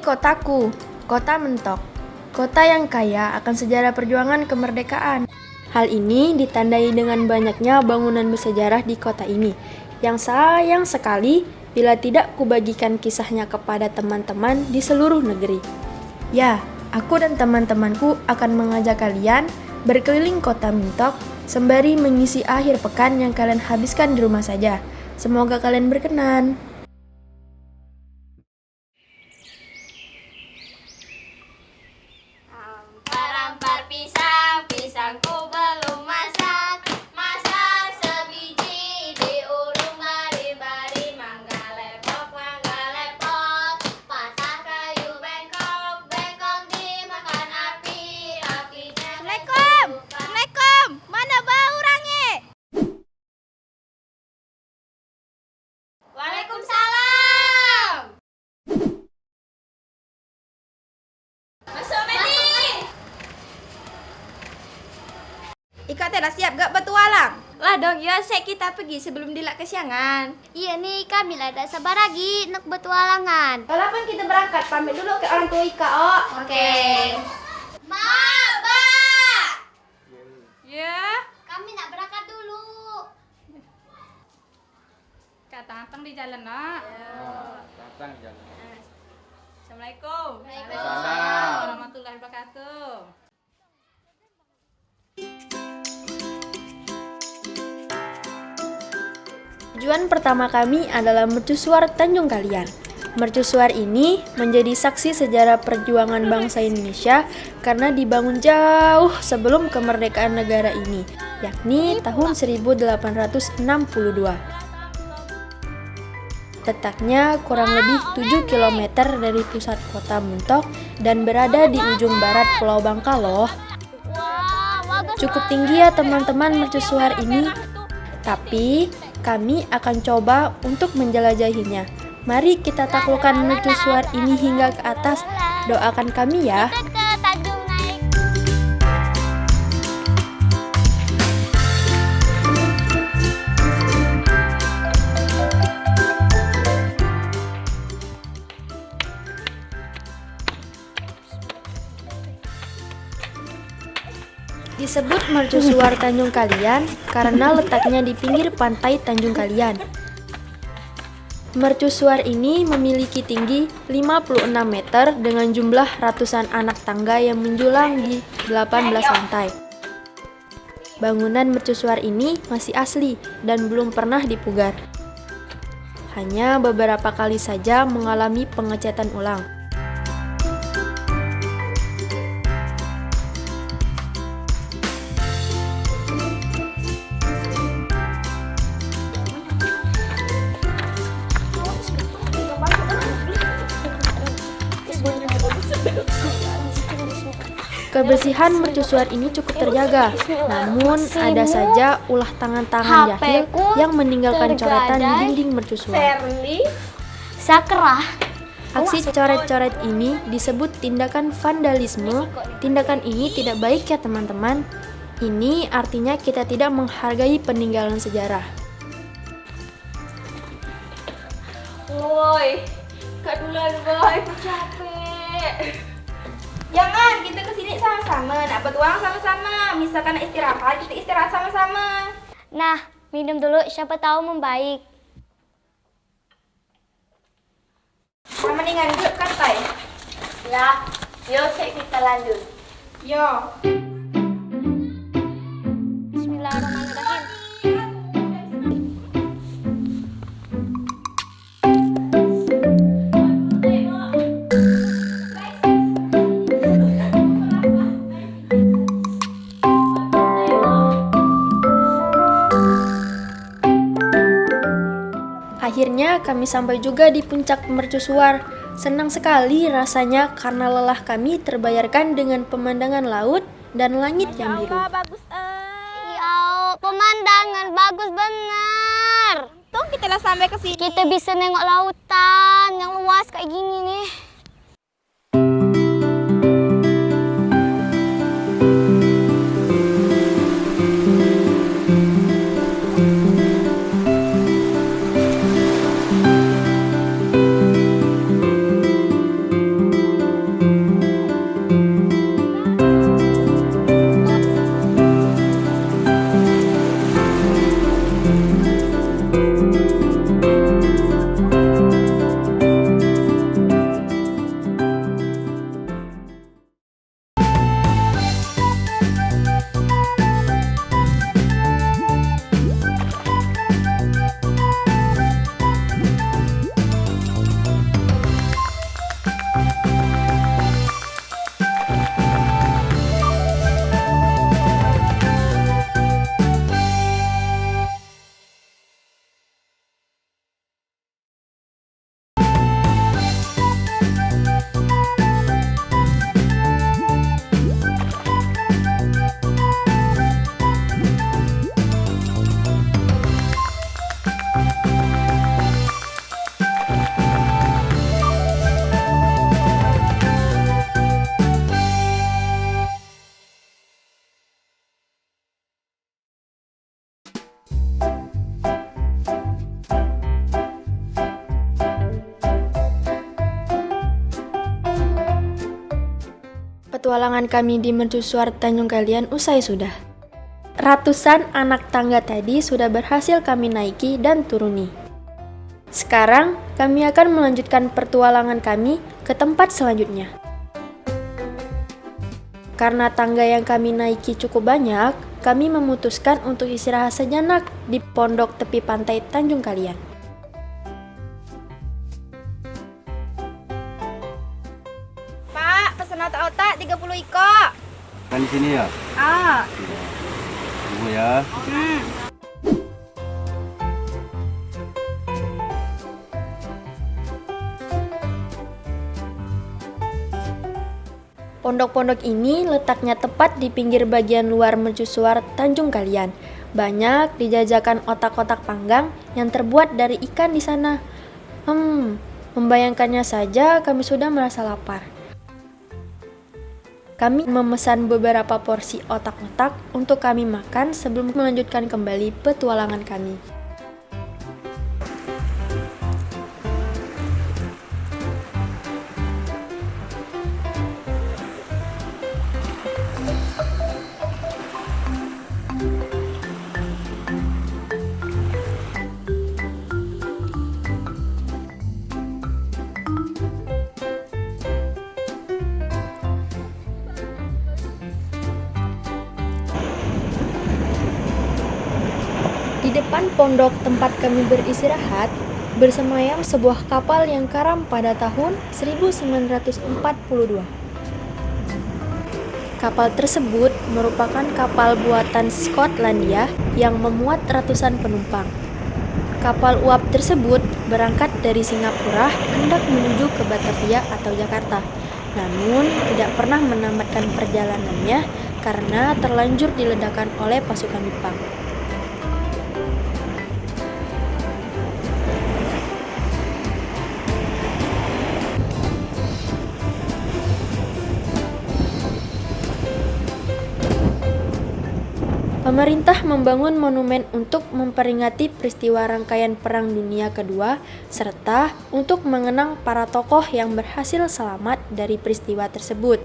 kotaku, Kota Mentok. Kota yang kaya akan sejarah perjuangan kemerdekaan. Hal ini ditandai dengan banyaknya bangunan bersejarah di kota ini, yang sayang sekali bila tidak kubagikan kisahnya kepada teman-teman di seluruh negeri. Ya, aku dan teman-temanku akan mengajak kalian berkeliling Kota Mentok sembari mengisi akhir pekan yang kalian habiskan di rumah saja. Semoga kalian berkenan. Ampar-ampar pisang, pisangku belum masak. Masak sebiji, diulung bari-bari. Mangga lepok, patah kayu bengkok, bengkok dimakan api, apinya. Assalamualaikum, mana bau orangnya? Waalaikumsalam. Masuk, Medi. Ika telah siap gak bertualang? Lah dong, ya sek kita pergi sebelum dilak kesiangan. Iya nih, kami lah tak sabar lagi nak bertualangan. Walaupun kita berangkat, pamit dulu ke orang tua Ika, oh. Oke. Mak, Ba! Ya, Kami nak berangkat dulu. tantang di jalan, nak. Datang jalan. Assalamualaikum. Waalaikumsalam. Warahmatullahi wabarakatuh. Tujuan pertama kami adalah mercusuar Tanjung Kalian. Mercusuar ini menjadi saksi sejarah perjuangan bangsa Indonesia karena dibangun jauh sebelum kemerdekaan negara ini, yakni tahun 1862. Letaknya kurang lebih 7 km dari pusat kota Mentok dan berada di ujung barat Pulau Bangka loh. Cukup tinggi ya teman-teman mercusuar ini, tapi kami akan coba untuk menjelajahinya. Mari kita taklukkan mercusuar ini hingga ke atas. Doakan kami ya. Ke Tanjung naik. Disebut mercusuar Tanjung Kalian karena letaknya di pinggir pantai Tanjung Kalian. Mercusuar ini memiliki tinggi 56 meter dengan jumlah ratusan anak tangga yang menjulang di 18 lantai. Bangunan mercusuar ini masih asli dan belum pernah dipugar. Hanya beberapa kali saja mengalami pengecatan ulang. Kebersihan mercusuar ini cukup terjaga, namun ada saja ulah tangan-tangan jahil yang meninggalkan coretan di dinding mercusuar. Sakrah. Aksi coret-coret ini disebut tindakan vandalisme. Tindakan ini tidak baik ya teman-teman. Ini artinya kita tidak menghargai peninggalan sejarah. Woi, Kak duluan, boy, aku capek. Jangan, kita kesini sama-sama, nak bertualang sama-sama. Misalkan nak istirahat, kita istirahat sama-sama. Nah, minum dulu, siapa tahu membaik. Sama dengan lanjut kan, Tay? Ya, yuk sek kita lanjut. Yo. Bismillahirrahmanirrahim. Akhirnya kami sampai juga di puncak mercusuar. Senang sekali rasanya karena lelah kami terbayarkan dengan pemandangan laut dan langit yang biru. Ya, pemandangan bagus benar. Tuh kita lah sampai ke sini. Kita bisa nengok lautan yang luas kayak gini nih. petualangan kami di mercusuar Tanjung Kalian usai sudah. Ratusan anak tangga tadi sudah berhasil kami naiki dan turuni. Sekarang kami akan melanjutkan petualangan kami ke tempat selanjutnya. Karena tangga yang kami naiki cukup banyak, kami memutuskan untuk istirahat sejenak di pondok tepi pantai Tanjung Kalian. Pak, pesen otak-otak 30 iko. Kan di sini ya? Ah. Tunggu ya. Pondok-pondok ini letaknya tepat di pinggir bagian luar mercusuar Tanjung Kalian. Banyak dijajakan otak-otak panggang yang terbuat dari ikan di sana. Membayangkannya saja kami sudah merasa lapar. Kami memesan beberapa porsi otak-otak untuk kami makan sebelum melanjutkan kembali petualangan kami. Di depan pondok tempat kami beristirahat, bersemayam sebuah kapal yang karam pada tahun 1942. Kapal tersebut merupakan kapal buatan Skotlandia yang memuat ratusan penumpang. Kapal uap tersebut berangkat dari Singapura hendak menuju ke Batavia atau Jakarta, namun tidak pernah menamatkan perjalanannya karena terlanjur diledakkan oleh pasukan Jepang. Pemerintah membangun monumen untuk memperingati peristiwa rangkaian Perang Dunia Kedua, serta untuk mengenang para tokoh yang berhasil selamat dari peristiwa tersebut.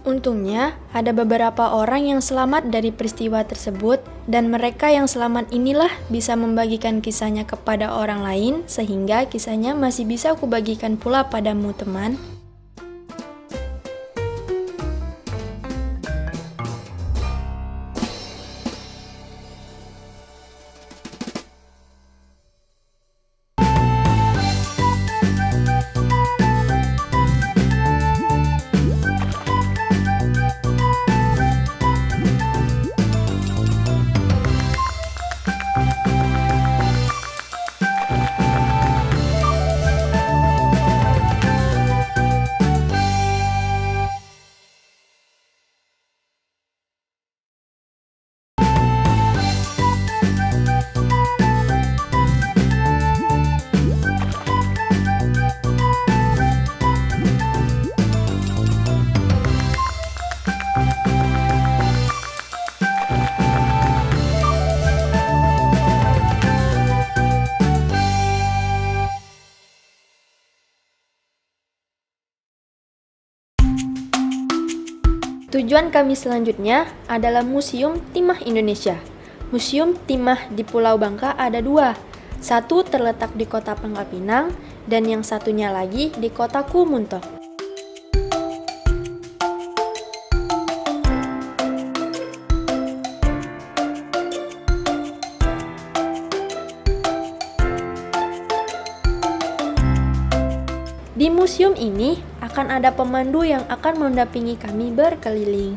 Untungnya, ada beberapa orang yang selamat dari peristiwa tersebut, dan mereka yang selamat inilah bisa membagikan kisahnya kepada orang lain, sehingga kisahnya masih bisa kubagikan pula padamu, teman. Tujuan kami selanjutnya adalah Museum Timah Indonesia. Museum Timah di Pulau Bangka ada dua. Satu terletak di kota Pangkal Pinang dan yang satunya lagi di kota Kumuntok. Di museum ini akan ada pemandu yang akan mendampingi kami berkeliling.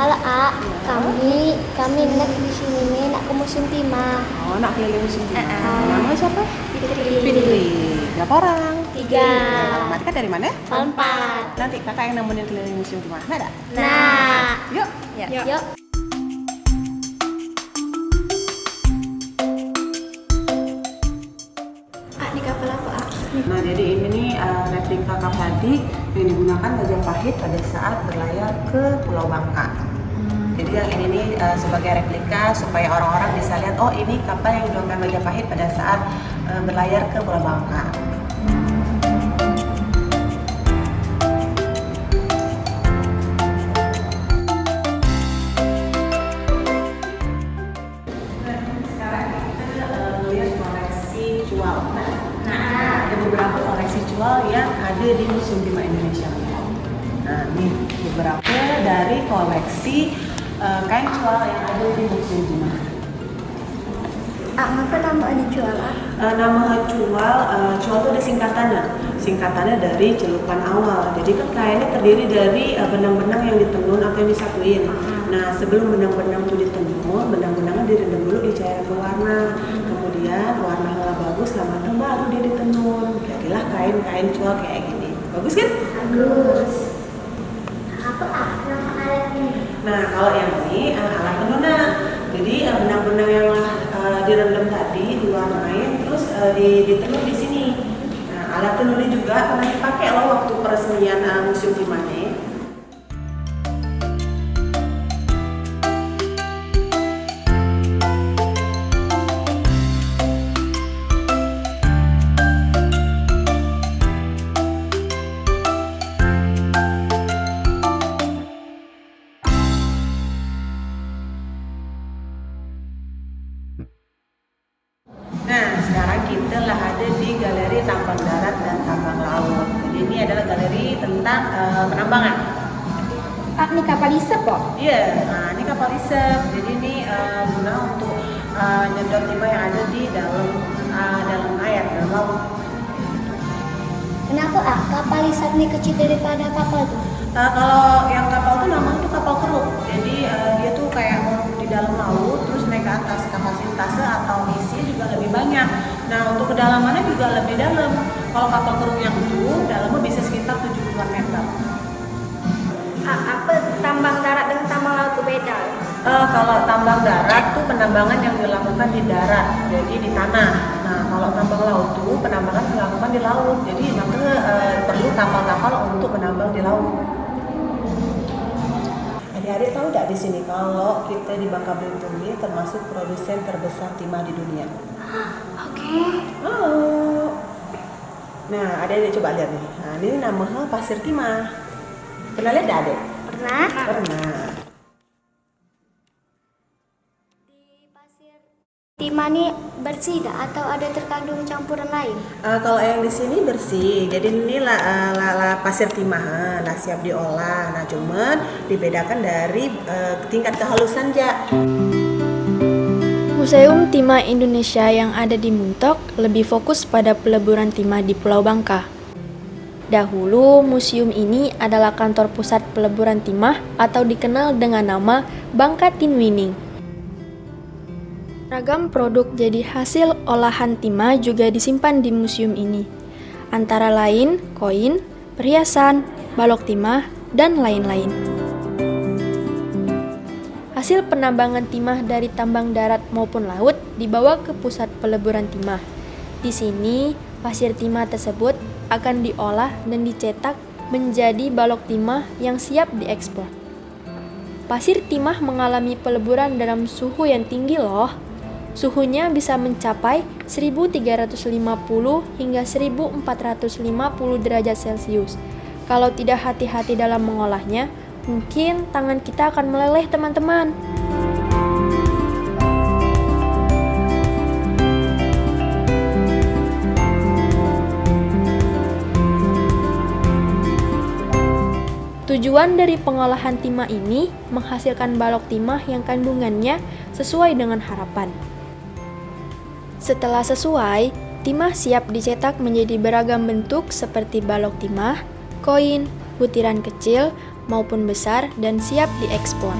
Halo A, kami nak di sini nih, nak ke Museum Timah. Oh, nak keliling musim Timah. Namanya siapa? Fitri. Berapa orang? Atika dari mana? Empat. Nanti kakak yang nemenin keliling museum Timah. Ada? Nah. Yuk. Yuk. Di kapal apa? Nah, jadi ini nih replika kapal adik yang digunakan Majapahit pada saat berlayar ke Pulau Bangka. Jadi yang ini nih sebagai replika supaya orang-orang bisa lihat, oh ini kapal yang digunakan Majapahit pada saat berlayar ke Pulau Bangka. Ada beberapa koleksi cual yang ada di Museum Timah Indonesia. Nah, ini beberapa dari koleksi kain cual yang ada di Museum Timah. Apa nama dijual? Nama cual itu ada singkatannya dari celupan awal. Jadi kan kainnya terdiri dari benang-benang yang ditenun atau yang disatuin. Nah, sebelum benang-benang itu ditenun, benang-benangnya direndam dulu di cairan pewarna. Kemudian warna bagus, lama baru dia ditenun. Jadilah kain-kain cual kayak gini. Bagus kan? Bagus. Apa nama alat ini? Nah, kalau yang ini alat penunan. Jadi benang-benang yang direndam tadi diwarnain terus ditenun di sini. Nah, alat tenunnya juga pernah dipakai loh waktu peresmian Museum Timah ini. Nah, sekarang kita lah ada di Galeri Tambang Darat dan Tambang Laut. Jadi ini adalah galeri tentang penambangan. Ini kapal isep kok. Iya, nah ini kapal isep. Jadi ini guna untuk nyedot timah yang ada di dalam air, dalam laut. Kenapa kapal isap ini kecil daripada kapal tuh? Kalau yang kapal tuh namanya tuh kapal keruk. Jadi dia tuh kayak mau di dalam laut terus naik ke atas. Kapasitasnya atau isinya juga lebih banyak. Nah, untuk kedalamannya juga lebih dalam. Kalau kapal keruk yang itu dalamnya bisa sekitar 70 meter. Apa tambang darat dengan tambang laut itu beda? Kalau tambang darat tuh penambangan yang dilakukan di darat, jadi di tanah. Nah, kalau tambang laut tuh penambangan dilakukan di laut. Jadi maka perlu kapal-kapal untuk menambang di laut. Adik-adik tahu nggak di sini kalau kita di Bangka Belitung ini termasuk produsen terbesar timah di dunia. Oke. Oh. Nah, adik-adik coba lihat nih. Nah, ini namanya pasir timah. Pernah lihat nggak, adik? Pernah? Pernah. Di pasir timah ini bersih dah atau ada terkandung campuran lain? Kalau yang di sini bersih, jadi ini pasir timah, nah siap diolah. Nah, cuman dibedakan dari tingkat kehalusan ja. Museum Timah Indonesia yang ada di Muntok lebih fokus pada peleburan timah di Pulau Bangka. Dahulu, museum ini adalah kantor pusat peleburan timah atau dikenal dengan nama Bangka Tinwining. Ragam produk jadi hasil olahan timah juga disimpan di museum ini, antara lain koin, perhiasan, balok timah, dan lain-lain. Hasil penambangan timah dari tambang darat maupun laut dibawa ke pusat peleburan timah. Di sini, pasir timah tersebut akan diolah dan dicetak menjadi balok timah yang siap diekspor. Pasir timah mengalami peleburan dalam suhu yang tinggi loh. Suhunya bisa mencapai 1350 hingga 1450 derajat Celcius. Kalau tidak hati-hati dalam mengolahnya, mungkin tangan kita akan meleleh, teman-teman. Tujuan dari pengolahan timah ini menghasilkan balok timah yang kandungannya sesuai dengan harapan. Setelah sesuai, timah siap dicetak menjadi beragam bentuk seperti balok timah, koin, butiran kecil maupun besar dan siap diekspor.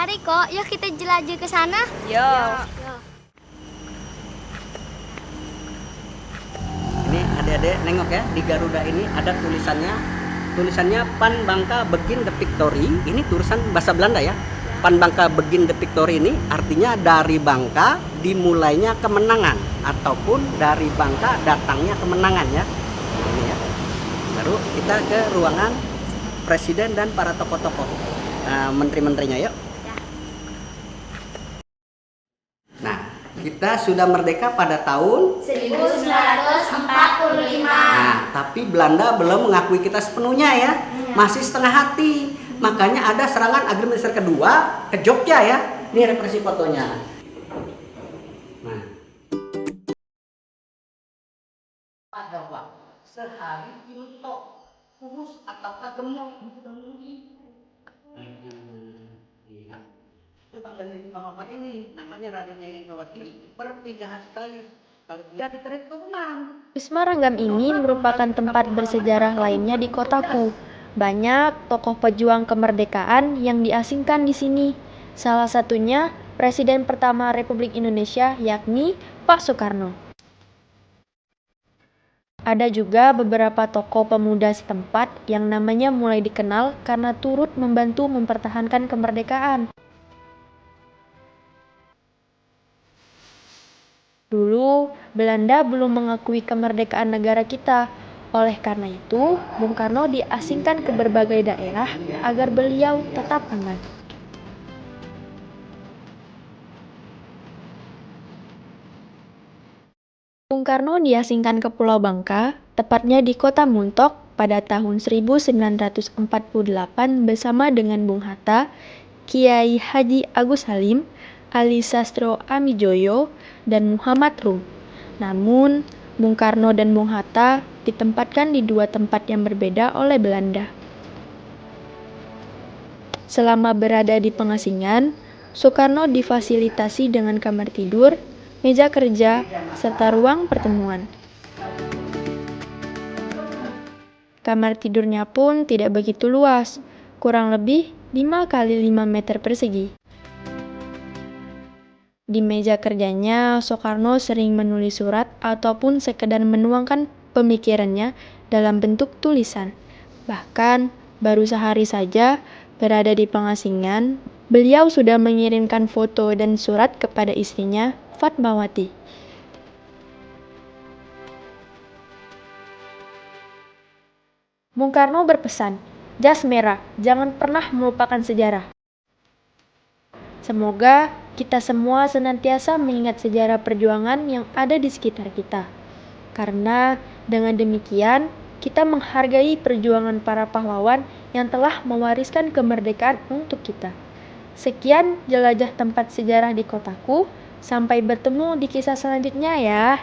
hari kok. Yuk kita jelajah ke sana. Yo. Ini adik-adik nengok ya, di Garuda ini ada tulisannya Pan Bangka Begin de Victory. Ini tulisan bahasa Belanda ya. Pan Bangka Begin de Victory ini artinya dari Bangka dimulainya kemenangan ataupun dari Bangka datangnya kemenangan ya. Ini ya. Baru kita ke ruangan presiden dan para tokoh-tokoh, menteri-menterinya yuk. Nah, kita sudah merdeka pada tahun 1945. Nah, tapi Belanda belum mengakui kita sepenuhnya ya, masih setengah hati. Makanya ada serangan Agri Militer kedua ke Jogja ya. Ini represi fotonya. Nah, pada waktu sehari untuk kurus ataukah gemuk? Iya. Coba dari Bapak ini namanya Raden Megawati berpidato sekali. Kalau dia diterima menang. Wisma Ragam ini merupakan tempat bersejarah lainnya di kotaku. Banyak tokoh pejuang kemerdekaan yang diasingkan di sini. Salah satunya Presiden pertama Republik Indonesia yakni Pak Soekarno. Ada juga beberapa tokoh pemuda setempat yang namanya mulai dikenal karena turut membantu mempertahankan kemerdekaan. Dulu, Belanda belum mengakui kemerdekaan negara kita. Oleh karena itu, Bung Karno diasingkan ke berbagai daerah agar beliau tetap aman. Bung Karno diasingkan ke Pulau Bangka, tepatnya di Kota Muntok pada tahun 1948 bersama dengan Bung Hatta, Kiai Haji Agus Salim, Ali Sastro Amijoyo, dan Muhammad Rum. Namun, Bung Karno dan Bung Hatta ditempatkan di dua tempat yang berbeda oleh Belanda. Selama berada di pengasingan, Soekarno difasilitasi dengan kamar tidur, meja kerja, serta ruang pertemuan. Kamar tidurnya pun tidak begitu luas, kurang lebih 5 kali 5 meter persegi. Di meja kerjanya, Soekarno sering menulis surat ataupun sekedar menuangkan pemikirannya dalam bentuk tulisan. Bahkan, baru sehari saja berada di pengasingan, beliau sudah mengirimkan foto dan surat kepada istrinya, Fatmawati. Bung Karno berpesan, "Jas merah, jangan pernah melupakan sejarah." Semoga kita semua senantiasa mengingat sejarah perjuangan yang ada di sekitar kita. Karena dengan demikian, kita menghargai perjuangan para pahlawan yang telah mewariskan kemerdekaan untuk kita. Sekian jelajah tempat sejarah di kotaku. Sampai bertemu di kisah selanjutnya ya.